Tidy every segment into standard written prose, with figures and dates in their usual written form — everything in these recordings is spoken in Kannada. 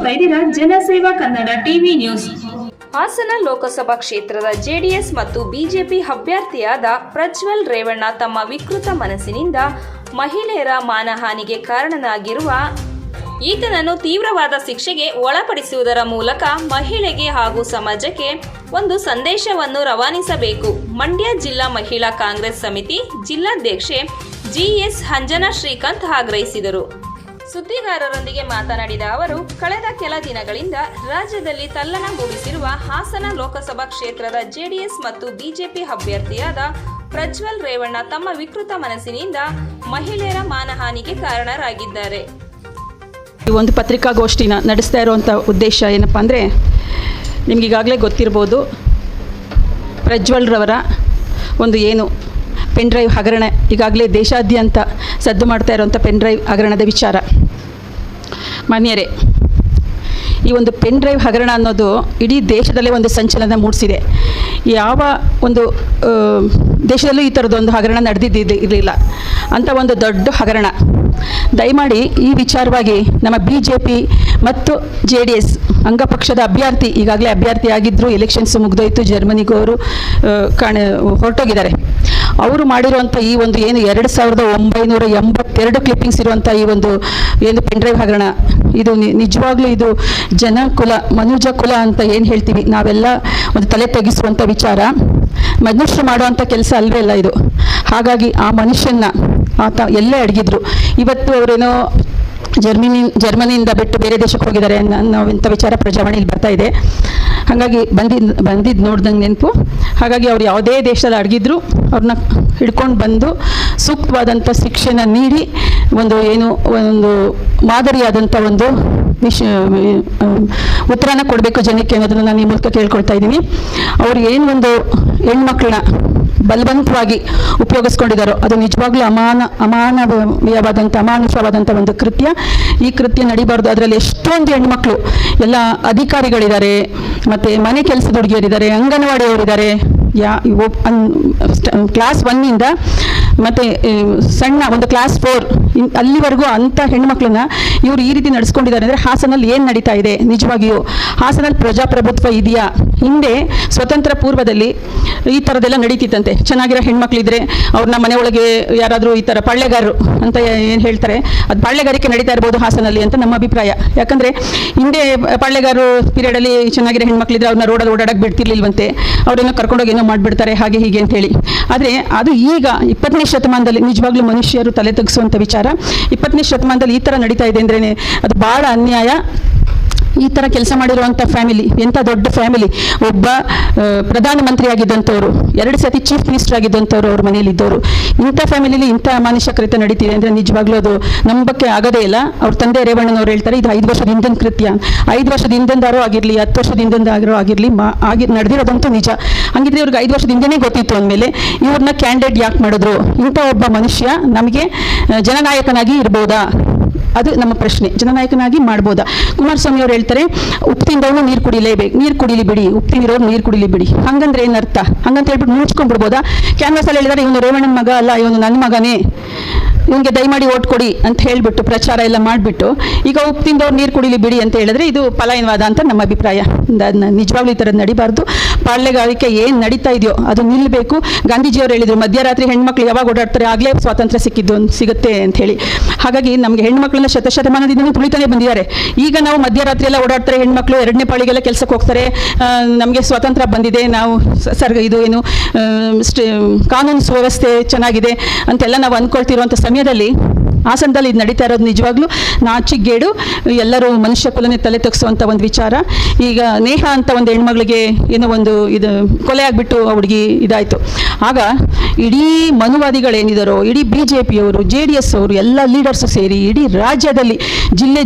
ನೋಡ್ತಾ ಇದ್ದೀರಾ ಜನಸೇವಾ ಕನ್ನಡ ಟಿವಿ ನ್ಯೂಸ್. ಹಾಸನ ಲೋಕಸಭಾ ಕ್ಷೇತ್ರದ ಜೆಡಿಎಸ್ ಮತ್ತು ಬಿಜೆಪಿ ಅಭ್ಯರ್ಥಿಯಾದ ಪ್ರಜ್ವಲ್ ರೇವಣ್ಣ ತಮ್ಮ ವಿಕೃತ ಮನಸ್ಸಿನಿಂದ ಮಹಿಳೆಯರ ಮಾನಹಾನಿಗೆ ಕಾರಣನಾಗಿರುವ ಈತನನ್ನು ತೀವ್ರವಾದ ಶಿಕ್ಷೆಗೆ ಒಳಪಡಿಸುವುದರ ಮೂಲಕ ಮಹಿಳೆಗೆ ಹಾಗೂ ಸಮಾಜಕ್ಕೆ ಒಂದು ಸಂದೇಶವನ್ನು ರವಾನಿಸಬೇಕು. ಮಂಡ್ಯ ಜಿಲ್ಲಾ ಮಹಿಳಾ ಕಾಂಗ್ರೆಸ್ ಸಮಿತಿ ಜಿಲ್ಲಾಧ್ಯಕ್ಷೆ ಜಿಎಸ್ ಅಂಜನಾ ಶ್ರೀಕಾಂತ್ ಆಗ್ರಹಿಸಿದರು. ಸುದ್ದಿಗಾರರೊಂದಿಗೆ ಮಾತನಾಡಿದ ಅವರು, ಕಳೆದ ಕೆಲ ದಿನಗಳಿಂದ ರಾಜ್ಯದಲ್ಲಿ ತಲ್ಲಣ ಮೂಡಿಸಿರುವ ಹಾಸನ ಲೋಕಸಭಾ ಕ್ಷೇತ್ರದ ಜೆಡಿಎಸ್ ಮತ್ತು ಬಿಜೆಪಿ ಅಭ್ಯರ್ಥಿಯಾದ ಪ್ರಜ್ವಲ್ ರೇವಣ್ಣ ತಮ್ಮ ವಿಕೃತ ಮನಸ್ಸಿನಿಂದ ಮಹಿಳೆಯರ ಮಾನಹಾನಿಗೆ ಕಾರಣರಾಗಿದ್ದಾರೆ. ಈ ಒಂದು ಪತ್ರಿಕಾಗೋಷ್ಠಿನ ನಡೆಸ್ತಾ ಇರುವಂಥ ಉದ್ದೇಶ ಏನಪ್ಪ ಅಂದರೆ, ನಿಮಗೀಗಾಗಲೇ ಗೊತ್ತಿರ್ಬೋದು, ಪ್ರಜ್ವಲ್ರವರ ಒಂದು ಏನು ಪೆನ್ ಡ್ರೈವ್ ಹಗರಣ ಈಗಾಗಲೇ ದೇಶಾದ್ಯಂತ ಸದ್ದು ಮಾಡ್ತಾ ಇರುವಂಥ ಪೆನ್ ಡ್ರೈವ್ ಹಗರಣದ ವಿಚಾರ. ಮಾನ್ಯರೇ, ಈ ಒಂದು ಪೆನ್ ಡ್ರೈವ್ ಹಗರಣ ಅನ್ನೋದು ಇಡೀ ದೇಶದಲ್ಲೇ ಒಂದು ಸಂಚಲನ ಮೂಡಿಸಿದೆ. ಯಾವ ಒಂದು ದೇಶದಲ್ಲೂ ಈ ಥರದೊಂದು ಹಗರಣ ನಡೆದಿರಲಿಲ್ಲ. ಅಂಥ ಒಂದು ದೊಡ್ಡ ಹಗರಣ. ದಯಮಾಡಿ ಈ ವಿಚಾರವಾಗಿ ನಮ್ಮ BJP ಮತ್ತು JDS ಅಂಗಪಕ್ಷದ ಅಭ್ಯರ್ಥಿ ಈಗಾಗಲೇ ಅಭ್ಯರ್ಥಿಯಾಗಿದ್ದರು, ಎಲೆಕ್ಷನ್ಸ್ ಮುಗಿದೋಯ್ತು, ಜರ್ಮನಿಗೂ ಅವರು ಹೊರಟೋಗಿದ್ದಾರೆ. ಅವರು ಮಾಡಿರುವಂಥ ಈ ಒಂದು ಏನು 2982 ಕ್ಲಿಪ್ಪಿಂಗ್ಸ್ ಇರುವಂಥ ಈ ಒಂದು ಏನು ಪೆನ್ ಡ್ರೈವ್ ಹಗರಣ, ಇದು ನಿಜವಾಗ್ಲೂ ಇದು ಜನಕುಲ ಮನುಜ ಕುಲ ಅಂತ ಏನು ಹೇಳ್ತೀವಿ ನಾವೆಲ್ಲ ಒಂದು ತಲೆ ತೆಗೆಸುವಂಥ ವಿಚಾರ. ಮನುಷ್ಯ ಮಾಡುವಂಥ ಕೆಲಸ ಅಲ್ವೇ ಅಲ್ಲ ಇದು. ಹಾಗಾಗಿ ಆ ಮನುಷ್ಯನ ಆತ ಎಲ್ಲೇ ಅಡಗಿದ್ರು. ಇವತ್ತು ಅವರೇನೋ ಜರ್ಮನಿಯಿಂದ ಬಿಟ್ಟು ಬೇರೆ ದೇಶಕ್ಕೆ ಹೋಗಿದ್ದಾರೆ ಅನ್ನೋ ಇಂಥ ವಿಚಾರ ಪ್ರಜಾವಾಣಿಯಲ್ಲಿ ಬರ್ತಾ ಇದೆ. ಹಾಗಾಗಿ ಬಂದಿದ್ದು ನೋಡ್ದಂಗೆ ನೆನಪು. ಹಾಗಾಗಿ ಅವ್ರು ಯಾವುದೇ ದೇಶದಲ್ಲಿ ಅಡಗಿದ್ರು ಅವ್ರನ್ನ ಹಿಡ್ಕೊಂಡು ಬಂದು ಸೂಕ್ತವಾದಂಥ ಶಿಕ್ಷೆನ ನೀಡಿ ಒಂದು ಮಾದರಿಯಾದಂಥ ಒಂದು ಉತ್ತರನ ಕೊಡಬೇಕು ಜನಕ್ಕೆ ಅನ್ನೋದನ್ನು ನಾನು ಈ ಮೂಲಕ ಕೇಳ್ಕೊಳ್ತಾ ಇದ್ದೀನಿ. ಅವ್ರು ಏನು ಒಂದು ಹೆಣ್ಮಕ್ಳನ್ನ ಬಲವಂತವಾಗಿ ಉಪಯೋಗಿಸ್ಕೊಂಡಿದ್ದಾರೋ ಅದು ನಿಜವಾಗ್ಲೂ ಅಮಾನುಷವಾದಂಥ ಒಂದು ಕೃತ್ಯ. ಈ ಕೃತ್ಯ ನಡಿಬಾರ್ದು. ಅದರಲ್ಲಿ ಎಷ್ಟೊಂದು ಹೆಣ್ಮಕ್ಳು ಎಲ್ಲ ಅಧಿಕಾರಿಗಳಿದ್ದಾರೆ, ಮತ್ತು ಮನೆ ಕೆಲಸದ ಹುಡುಗಿಯರಿದ್ದಾರೆ, ಅಂಗನವಾಡಿಯವರಿದ್ದಾರೆ. ಕ್ಲಾಸ್ 1 ಮತ್ತು ಸಣ್ಣ ಒಂದು ಕ್ಲಾಸ್ 4 ಅಲ್ಲಿವರೆಗೂ ಅಂಥ ಹೆಣ್ಮಕ್ಳನ್ನ ಇವರು ಈ ರೀತಿ ನಡೆಸ್ಕೊಂಡಿದ್ದಾರೆ ಅಂದರೆ ಹಾಸನಲ್ಲಿ ಏನು ನಡೀತಾ ಇದೆ? ನಿಜವಾಗಿಯೂ ಹಾಸನಲ್ಲಿ ಪ್ರಜಾಪ್ರಭುತ್ವ ಇದೆಯಾ? ಹಿಂದೆ ಸ್ವತಂತ್ರ ಪೂರ್ವದಲ್ಲಿ ಈ ಥರದ್ದೆಲ್ಲ ನಡೀತಿತ್ತಂತೆ. ಚೆನ್ನಾಗಿರೋ ಹೆಣ್ಮಕ್ಳಿದ್ರೆ ಅವ್ರನ್ನ ಮನೆ ಒಳಗೆ ಯಾರಾದರೂ ಈ ಥರ ಪಳ್ಳೆಗಾರರು ಅಂತ ಏನು ಹೇಳ್ತಾರೆ, ಅದು ಪಳ್ಳೆಗಾರಿಕೆ ನಡೀತಾ ಇರ್ಬೋದು ಹಾಸನಲ್ಲಿ ಅಂತ ನಮ್ಮ ಅಭಿಪ್ರಾಯ. ಯಾಕಂದರೆ ಹಿಂದೆ ಪಳ್ಳೆಗಾರರು ಪೀರಿಯಡಲ್ಲಿ ಚೆನ್ನಾಗಿರೋ ಹೆಣ್ಮಕ್ಳಿದ್ರೆ ಅವ್ರನ್ನ ರೋಡಲ್ಲಿ ಓಡಾಡಕ್ಕೆ ಬಿಡ್ತಿರ್ಲಿಲ್ವಂತೆ. ಅವರನ್ನು ಕರ್ಕೊಂಡೋಗಿ ಏನೋ ಮಾಡಿಬಿಡ್ತಾರೆ ಹಾಗೆ ಹೀಗೆ ಅಂತ ಹೇಳಿ. ಆದರೆ ಅದು ಈಗ 20ನೇ ಶತಮಾನದಲ್ಲಿ ನಿಜವಾಗ್ಲೂ ಮನುಷ್ಯರು ತಲೆ ತೆಗೆಸುವಂಥ ವಿಚಾರ. 20ನೇ ಶತಮಾನದಲ್ಲಿ ಈ ಥರ ನಡೀತಾ ಇದೆ ಅಂದ್ರೇ ಅದು ಭಾಳ ಅನ್ಯಾಯ. ಈ ಥರ ಕೆಲಸ ಮಾಡಿರುವಂಥ ಫ್ಯಾಮಿಲಿ ಎಂಥ ದೊಡ್ಡ ಫ್ಯಾಮಿಲಿ. ಒಬ್ಬ ಪ್ರಧಾನಮಂತ್ರಿ ಆಗಿದ್ದಂಥವ್ರು, 2 ಸತಿ ಚೀಫ್ ಮಿನಿಸ್ಟರ್ ಆಗಿದ್ದಂಥವ್ರು ಅವ್ರ ಮನೇಲಿದ್ದವರು. ಇಂಥ ಫ್ಯಾಮಿಲಿಲಿ ಇಂಥ ಅಮಾನುಷ ಕೃತ್ಯ ನಡೀತಿದೆ ಅಂದರೆ ನಿಜವಾಗ್ಲೂ ಅದು ನಂಬಕ್ಕೆ ಆಗೋದೇ ಇಲ್ಲ. ಅವ್ರ ತಂದೆ ರೇವಣ್ಣನವ್ರು ಹೇಳ್ತಾರೆ ಇದು 5 ವರ್ಷದ ಹಿಂದಿನ ಕೃತ್ಯ. 5 ವರ್ಷದ ಹಿಂದಿಂದಾರೋ ಆಗಿರಲಿ, 10 ವರ್ಷದ ಹಿಂದಿಂದಾರೋ ಆಗಿರಲಿ, ನಡೆದಿರೋದಂತೂ ನಿಜ. ಹಂಗಿದ್ರೆ ಇವ್ರಿಗೆ 5 ವರ್ಷದ ಹಿಂದೆನೇ ಗೊತ್ತಿತ್ತು ಅಂದಮೇಲೆ ಇವ್ರನ್ನ ಕ್ಯಾಂಡಿಡೇಟ್ ಯಾಕೆ ಮಾಡಿದ್ರು? ಇಂಥ ಒಬ್ಬ ಮನುಷ್ಯ ನಮಗೆ ಜನನಾಯಕನಾಗಿ ಇರ್ಬೋದಾ? ಅದು ನಮ್ಮ ಪ್ರಶ್ನೆ. ಜನನಾಯಕನಾಗಿ ಮಾಡ್ಬೋದಾ? ಕುಮಾರಸ್ವಾಮಿ ಅವರು ಹೇಳ್ತಾರೆ ಉಪ್ಪು ತಿಂದವನು ನೀರು ಕುಡಿಲೇಬೇಕು, ನೀರು ಕುಡಿಲಿ ಬಿಡಿ, ಉಪ್ಪು ತಿಂದಿರೋರು ನೀರು ಕುಡಿಲಿ ಬಿಡಿ. ಹಂಗಂದ್ರೆ ಏನರ್ಥ? ಹಂಗಂತ ಹೇಳ್ಬಿಟ್ಟು ಮುಚ್ಕೊಂಡ್ಬಿಡ್ಬೋದಾ? ಕ್ಯಾನ್ವಾಸಲ್ಲಿ ಹೇಳಿದಾರೆ ಇವನು ರೇವಣ್ಣನ ಮಗ ಅಲ್ಲ, ಇವನು ನನ್ನ ಮಗನೇ, ಇವನಿಗೆ ದಯಮಾಡಿ ಓಟ್ ಕೊಡಿ ಅಂತ ಹೇಳಿಬಿಟ್ಟು ಪ್ರಚಾರ ಎಲ್ಲ ಮಾಡಿಬಿಟ್ಟು ಈಗ ಉಪ್ಪು ತಿಂದವ್ರು ನೀರು ಕುಡಿಲಿ ಬಿಡಿ ಅಂತ ಹೇಳಿದ್ರೆ ಇದು ಪಲಾಯನವಾದ ಅಂತ ನಮ್ಮ ಅಭಿಪ್ರಾಯ. ನಿಜವಾಗ್ಲೂ ಈ ಥರದ್ದು ನಡಿಬಾರ್ದು. ಪಾಳ್ಯಗಾರಿಕೆ ಏನು ನಡೀತಾ ಇದೆಯೋ ಅದು ನಿಲ್ಲಬೇಕು. ಗಾಂಧೀಜಿಯವರು ಹೇಳಿದರು ಮಧ್ಯರಾತ್ರಿ ಹೆಣ್ಮಕ್ಳು ಯಾವಾಗ ಓಡಾಡ್ತಾರೆ ಆಗಲೇ ಸ್ವಾತಂತ್ರ್ಯ ಸಿಗುತ್ತೆ ಅಂತ ಹೇಳಿ. ಹಾಗಾಗಿ ನಮಗೆ ಹೆಣ್ಮಕ್ಳನ್ನ ಶತಮಾನದಿಂದ ತುಳಿತಾನೆ ಬಂದಿದ್ದಾರೆ. ಈಗ ನಾವು ಮಧ್ಯರಾತ್ರಿ ಎಲ್ಲ ಓಡಾಡ್ತಾರೆ ಹೆಣ್ಮಕ್ಳು, 2ನೇ ಪಾಳಿಗೆಲ್ಲ ಕೆಲಸಕ್ಕೆ ಹೋಗ್ತಾರೆ, ನಮಗೆ ಸ್ವಾತಂತ್ರ್ಯ ಬಂದಿದೆ, ನಾವು ಇದು ಏನು ಕಾನೂನು ಸುವ್ಯವಸ್ಥೆ ಚೆನ್ನಾಗಿದೆ ಅಂತೆಲ್ಲ ನಾವು ಅಂದ್ಕೊಳ್ತಿರುವಂಥ ಸಮಯದಲ್ಲಿ ಹಾಸನದಲ್ಲಿ ಇದು ನಡೀತಾ ಇರೋದು ನಿಜವಾಗ್ಲೂ ನಾಚಿಗೇಡು. ಎಲ್ಲರೂ ಮನುಷ್ಯ ಕುಲನೇ ತಲೆ ತೆಗೆಸುವಂಥ ಒಂದು ವಿಚಾರ. ಈಗ ನೇಹ ಅಂತ ಒಂದು ಹೆಣ್ಮಗಳಿಗೆ ಏನೋ ಒಂದು ಇದು ಕೊಲೆ ಆಗಿಬಿಟ್ಟು ಹುಡುಗಿ ಇದಾಯಿತು. ಆಗ ಇಡೀ ಮನುವಾದಿಗಳೇನಿದ್ದಾರೋ, ಇಡೀ BJPಯವರು, JDS ಅವರು ಎಲ್ಲ ಲೀಡರ್ಸು ಸೇರಿ ಇಡೀ ರಾಜ್ಯದಲ್ಲಿ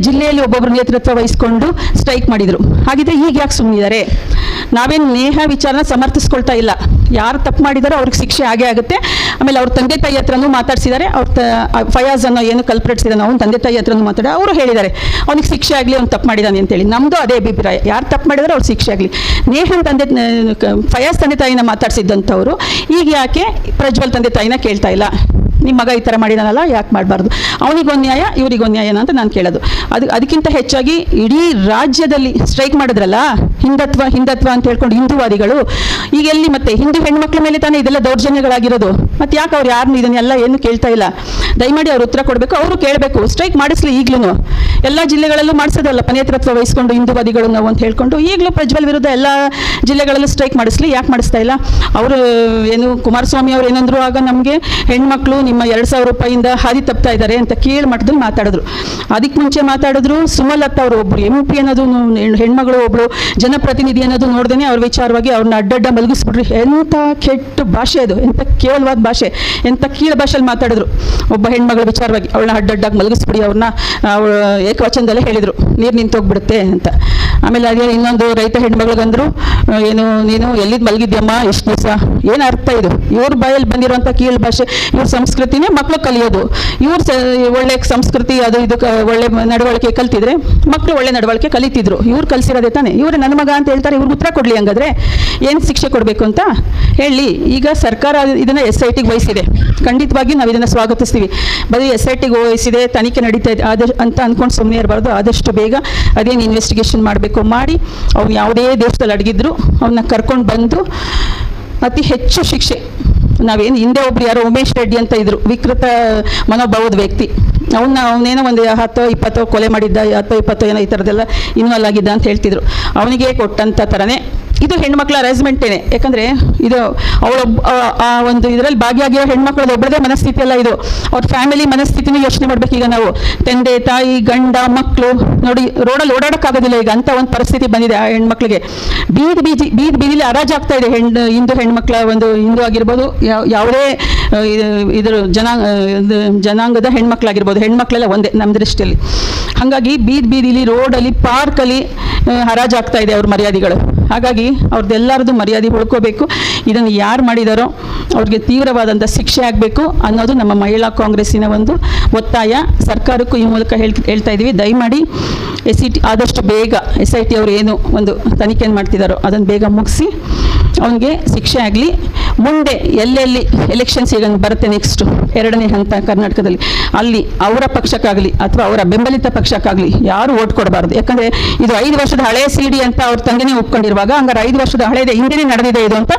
ಜಿಲ್ಲೆಯಲ್ಲಿ ಒಬ್ಬೊಬ್ಬರು ನೇತೃತ್ವ ವಹಿಸ್ಕೊಂಡು ಸ್ಟ್ರೈಕ್ ಮಾಡಿದರು. ಹಾಗಿದ್ರೆ ಈಗ ಯಾಕೆ ಸುಮ್ಮನಿದ್ದಾರೆ? ನಾವೇನು ನೇಹ ವಿಚಾರನ ಸಮರ್ಥಿಸ್ಕೊಳ್ತಾ ಇಲ್ಲ. ಯಾರು ತಪ್ಪು ಮಾಡಿದಾರೋ ಅವ್ರಿಗೆ ಶಿಕ್ಷೆ ಆಗೇ ಆಗುತ್ತೆ. ಆಮೇಲೆ ಅವ್ರ ತಂದೆ ತಾಯಿ ಹತ್ರನೂ ಮಾತಾಡ್ಸಿದ್ದಾರೆ. ಫಯಾಜ್ ಅನ್ನೋ ಏನು ಕಲ್ಪ್ರೇಟ್ಸ್ ಇದ್ದಾನೆ ಅವ್ನ ತಂದೆ ತಾಯಿ ಹತ್ರನೂ ಮಾತಾಡಿ ಅವರು ಹೇಳಿದ್ದಾರೆ ಅವನಿಗೆ ಶಿಕ್ಷೆ ಆಗಲಿ, ಅವ್ನು ತಪ್ಪು ಮಾಡಿದಾನೆ ಅಂತೇಳಿ. ನಮ್ಮದು ಅದೇ ಅಭಿಪ್ರಾಯ. ಯಾರು ತಪ್ಪು ಮಾಡಿದಾರೋ ಅವ್ರು ಶಿಕ್ಷೆ ಆಗಲಿ. ನೇಹನ್ ಫಯಾಜ್ ತಂದೆ ತಾಯಿನ ಮಾತಾಡ್ಸಿದ್ದಂಥವ್ರು ಈಗ ಯಾಕೆ ಪ್ರಜ್ವಲ್ ತಂದೆ ತಾಯಿನ ಕೇಳ್ತಾ ಇಲ್ಲ? ನಿಮ್ಮ ಮಗ ಈ ಥರ ಮಾಡಿದಾನಲ್ಲ, ಯಾಕೆ ಮಾಡಬಾರ್ದು, ಅವನಿಗೊಂದು ನ್ಯಾಯ ಇವರಿಗೊಂದು ನ್ಯಾಯನ ಅಂತ ನಾನು ಕೇಳೋದು. ಅದಕ್ಕಿಂತ ಹೆಚ್ಚಾಗಿ ಇಡೀ ರಾಜ್ಯದಲ್ಲಿ ಸ್ಟ್ರೈಕ್ ಮಾಡಿದ್ರಲ್ಲ, ಹಿಂದುತ್ವ ಅಂತ ಹೇಳ್ಕೊಂಡು ಹಿಂದೂವಾದಿಗಳು, ಈಗ ಎಲ್ಲಿ ಮತ್ತೆ ಹಿಂದೂ ಹೆಣ್ಮಕ್ಳ ಮೇಲೆ ತಾನೇ ಇದೆಲ್ಲ ದೌರ್ಜನ್ಯಗಳಾಗಿರೋದು. ಮತ್ತೆ ಯಾಕೆ ಅವ್ರು ಯಾರನ್ನು ಇದನ್ನೆಲ್ಲ ಏನು ಕೇಳ್ತಾ ಇಲ್ಲ? ದಯಮಾಡಿ ಅವ್ರು ಉತ್ತರ ಕೊಡಬೇಕು, ಅವರು ಕೇಳಬೇಕು. ಸ್ಟ್ರೈಕ್ ಮಾಡಿಸ್ಲಿ ಈಗಲೂ, ಎಲ್ಲ ಜಿಲ್ಲೆಗಳಲ್ಲೂ ಮಾಡಿಸೋದಲ್ಲ ನೇತೃತ್ವ ವಹಿಸ್ಕೊಂಡು ಹಿಂದೂವಾದಿಗಳು ನಾವು ಅಂತ ಹೇಳ್ಕೊಂಡು. ಈಗಲೂ ಪ್ರಜ್ವಲ್ ವಿರುದ್ಧ ಎಲ್ಲ ಜಿಲ್ಲೆಗಳಲ್ಲೂ ಸ್ಟ್ರೈಕ್ ಮಾಡಿಸ್ಲಿ, ಯಾಕೆ ಮಾಡಿಸ್ತಾ ಇಲ್ಲ? ಅವರು ಏನು ಕುಮಾರಸ್ವಾಮಿ ಅವ್ರು ಏನಂದ್ರು ಆಗ, ನಮಗೆ ಹೆಣ್ಮಕ್ಳು ನಿಮ್ಮ 2,000 ರೂಪಾಯಿಯಿಂದ ಹಾದಿ ತಪ್ತಾ ಇದ್ದಾರೆ ಅಂತ ಕೀಳು ಮಟ್ಟದಲ್ಲಿ ಮಾತಾಡಿದ್ರು. ಅದಕ್ಕೆ ಮುಂಚೆ ಮಾತಾಡಿದ್ರು ಸುಮಲತಾ ಅವರು, ಒಬ್ರು MP ಅನ್ನೋದು ಹೆಣ್ಮಗಳು, ಒಬ್ರು ಜನಪ್ರತಿನಿಧಿ ಅನ್ನೋದು ನೋಡ್ದೇನೆ ಅವ್ರ ವಿಚಾರವಾಗಿ ಅವ್ರನ್ನ ಅಡ್ಡಡ್ಡ ಮಲಗಿಸ್ಬಿಟ್ರಿ. ಎಂಥ ಕೆಟ್ಟ ಭಾಷೆ ಅದು, ಎಂಥ ಕೇವಲವಾದ ಭಾಷೆ, ಎಂಥ ಕೀಳು ಭಾಷೆಯಲ್ಲಿ ಮಾತಾಡಿದ್ರು. ಒಬ್ಬ ಹೆಣ್ಮಗಳ ವಿಚಾರವಾಗಿ ಅವಳನ್ನ ಅಡ್ಡಡ್ಡಾಗಿ ಮಲಗಿಸ್ಬಿಡಿ, ಅವ್ರನ್ನ ಅವಳು ಏಕವಚನದಲ್ಲೇ ಹೇಳಿದರು ನೀರು ನಿಂತೋಗ್ಬಿಡುತ್ತೆ ಅಂತ. ಆಮೇಲೆ ಅದೇ ಇನ್ನೊಂದು ರೈತ ಹೆಣ್ಮಗಳಿಗಂದ್ರು, ಏನು ನೀನು ಎಲ್ಲಿದ್ದು ಮಲಗಿದ್ಯಮ್ಮ ಇಷ್ಟು ದಿವಸ, ಏನು ಅರ್ಥ ಇದು? ಇವ್ರ ಬಾಯಲ್ಲಿ ಬಂದಿರೋಂಥ ಕೀಳು ಭಾಷೆ, ಇವ್ರ ಸಂಸ್ಕೃತಿನೇ ಮಕ್ಕಳು ಕಲಿಯೋದು. ಇವ್ರ ಒಳ್ಳೆ ಸಂಸ್ಕೃತಿ ಅದು ಇದು ಒಳ್ಳೆ ನಡವಳಿಕೆ ಕಲ್ತಿದ್ರೆ ಮಕ್ಕಳು ಒಳ್ಳೆ ನಡವಳಿಕೆ ಕಲಿತಿದ್ರು. ಇವ್ರು ಕಲಿಸಿರೋದೇ ತಾನೆ. ಇವ್ರು ನನ್ನ ಮಗ ಅಂತ ಹೇಳ್ತಾರೆ, ಇವ್ರಿಗೆ ಉತ್ತರ ಕೊಡಲಿ. ಹಂಗಾದ್ರೆ ಏನು ಶಿಕ್ಷೆ ಕೊಡಬೇಕು ಅಂತ ಹೇಳಿ. ಈಗ ಸರ್ಕಾರ ಇದನ್ನು SITಗೆ ವಹಿಸಿದೆ, ಖಂಡಿತವಾಗಿ ನಾವು ಇದನ್ನು ಸ್ವಾಗತಿಸ್ತೀವಿ. ಬರೀ SITಗೆ ವಹಿಸಿದೆ, ತನಿಖೆ ನಡೀತಾ ಇದೆ ಅಂತ ಅಂದ್ಕೊಂಡು ಸುಮ್ಮನೆ ಇರಬಾರ್ದು. ಆದಷ್ಟು ಬೇಗ ಅದೇನು ಇನ್ವೆಸ್ಟಿಗೇಷನ್ ಮಾಡಬೇಕು ಮಾಡಿ, ಅವ್ನು ಯಾವುದೇ ದೇಶದಲ್ಲಿ ಅಡಗಿದ್ರು ಅವನ್ನ ಕರ್ಕೊಂಡು ಬಂದು ಅತಿ ಹೆಚ್ಚು ಶಿಕ್ಷೆ. ನಾವೇನು ಹಿಂದೆ ಒಬ್ರು ಯಾರೋ ಉಮೇಶ್ ರೆಡ್ಡಿ ಅಂತ ಇದ್ರು, ವಿಕೃತ ಮನೋಭಾವದ ವ್ಯಕ್ತಿ. ಅವನೇನೋ ಒಂದು 10-20 ಕೊಲೆ ಮಾಡಿದ್ದ, 10-20 ಏನೋ ಈ ಥರದ್ದೆಲ್ಲ ಇನ್ವಾಲ್ವ್ ಆಗಿದ್ದ ಅಂತ ಹೇಳ್ತಿದ್ರು. ಅವನಿಗೆ ಕೊಟ್ಟಂಥ ಥರನೇ ಇದು ಹೆಣ್ಮಕ್ಳ ಅರೇಂಜ್ಮೆಂಟೇನೆ. ಯಾಕಂದರೆ ಇದು ಆ ಒಂದು ಇದರಲ್ಲಿ ಭಾಗಿಯಾಗಿರೋ ಹೆಣ್ಮಕ್ಳದ್ದು ಒಬ್ಬರದೇ ಮನಸ್ಥಿತಿ ಅಲ್ಲ ಇದು, ಅವ್ರ ಫ್ಯಾಮಿಲಿ ಮನಸ್ಥಿತಿನೂ ಯೋಚನೆ ಮಾಡ್ಬೇಕು. ಈಗ ನಾವು ತಂದೆ ತಾಯಿ ಗಂಡ ಮಕ್ಕಳು ನೋಡಿ ರೋಡಲ್ಲಿ ಓಡಾಡೋಕ್ಕಾಗೋದಿಲ್ಲ ಈಗ, ಅಂತ ಒಂದು ಪರಿಸ್ಥಿತಿ ಬಂದಿದೆ ಆ ಹೆಣ್ಮಕ್ಳಿಗೆ. ಬೀದಿಲಿ ಹರಾಜಾಗ್ತಾ ಇದೆ ಹಿಂದೂ ಹೆಣ್ಮಕ್ಳ ಒಂದು, ಹಿಂದೂ ಆಗಿರ್ಬೋದು ಯಾವುದೇ ಇದ್ರ ಜನಾಂಗದ ಹೆಣ್ಮಕ್ಳಾಗಿರ್ಬೋದು, ಹೆಣ್ಮಕ್ಳೆಲ್ಲ ಒಂದೇ ನಮ್ಮ ದೃಷ್ಟಿಯಲ್ಲಿ. ಹಾಗಾಗಿ ಬೀದಿಲಿ ರೋಡಲ್ಲಿ ಪಾರ್ಕಲ್ಲಿ ಹರಾಜಾಗ್ತಾ ಇದೆ ಅವ್ರ ಮರ್ಯಾದೆಗಳು. ಹಾಗಾಗಿ ಅವ್ರದ್ದೆಲ್ಲರದ್ದು ಮರ್ಯಾದೆ ಉಳ್ಕೋಬೇಕು. ಇದನ್ನು ಯಾರು ಮಾಡಿದಾರೋ ಅವ್ರಿಗೆ ತೀವ್ರವಾದಂಥ ಶಿಕ್ಷೆ ಆಗಬೇಕು ಅನ್ನೋದು ನಮ್ಮ ಮಹಿಳಾ ಕಾಂಗ್ರೆಸ್ಸಿನ ಒಂದು ಒತ್ತಾಯ. ಸರ್ಕಾರಕ್ಕೂ ಈ ಮೂಲಕ ಹೇಳ್ತಾ ಇದ್ದೀವಿ, ದಯಮಾಡಿ ಆದಷ್ಟು ಬೇಗ SIT ಅವರು ಏನು ಒಂದು ತನಿಖೆಯನ್ನು ಮಾಡ್ತಿದ್ದಾರೋ ಅದನ್ನು ಬೇಗ ಮುಗಿಸಿ ಅವನಿಗೆ ಶಿಕ್ಷೆ ಆಗಲಿ. ಮುಂದೆ ಎಲ್ಲೆಲ್ಲಿ ಎಲೆಕ್ಷನ್ಸ್ ಈಗ ಬರುತ್ತೆ ನೆಕ್ಸ್ಟು 2ನೇ ಹಂತ ಕರ್ನಾಟಕದಲ್ಲಿ, ಅಲ್ಲಿ ಅವರ ಪಕ್ಷಕ್ಕಾಗಲಿ ಅಥವಾ ಅವರ ಬೆಂಬಲಿತ ಪಕ್ಷಕ್ಕಾಗಲಿ ಯಾರು ಓಟ್ ಕೊಡಬಾರ್ದು. ಯಾಕಂದರೆ ಇದು 5 ವರ್ಷದ ಹಳೆಯ CD ಅಂತ ಅವ್ರ ತಂದೆನೇ ಒಪ್ಕೊಂಡಿರುವಾಗ, ಹಂಗಾರೆ 5 ವರ್ಷದ ಹಳೆಯದೇ ಹಿಂದೆನೇ ನಡೆದಿದೆ ಇದು ಅಂತ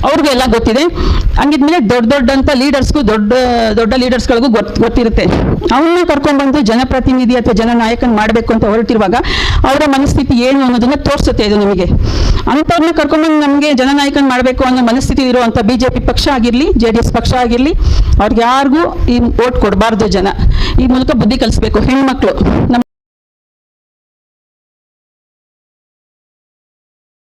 ಅವ್ರಿಗೂ ಎಲ್ಲ ಗೊತ್ತಿದೆ. ಹಂಗಿದ್ಮೇಲೆ ದೊಡ್ಡ ಲೀಡರ್ಸ್ಗೂ ದೊಡ್ಡ ಲೀಡರ್ಸ್ಗಳಿಗೂ ಗೊತ್ತಿರುತ್ತೆ. ಅವನ್ನ ಕರ್ಕೊಂಡ್ಬಂದು ಜನಪ್ರತಿನಿಧಿ ಅಥವಾ ಜನನಾಯಕನ ಮಾಡಬೇಕು ಅಂತ ಹೊರಟಿರುವಾಗ ಅವರ ಮನಸ್ಥಿತಿ ಏನು ಅನ್ನೋದನ್ನ ತೋರಿಸುತ್ತೆ ಇದು ನಿಮಗೆ. ಅಂಥವ್ರನ್ನ ಕರ್ಕೊಂಡ್ಬಂದು ನಮಗೆ ಜನನಾಯಕನ ಮಾಡಬೇಕು ಅನ್ನೋ ಮನಸ್ಥಿತಿ ಇರುವಂಥ BJP ಪಕ್ಷ ಆಗಿರಲಿ, JDS ಪಕ್ಷ ಆಗಿರಲಿ, ಅವ್ರಿಗೆ ಯಾರಿಗೂ ಈ ಓಟ್ ಕೊಡಬಾರ್ದು. ಜನ ಈ ಮೂಲಕ ಬುದ್ಧಿ ಕಲಿಸ್ಬೇಕು. ಹೆಣ್ಮಕ್ಳು ನಮ್ಮ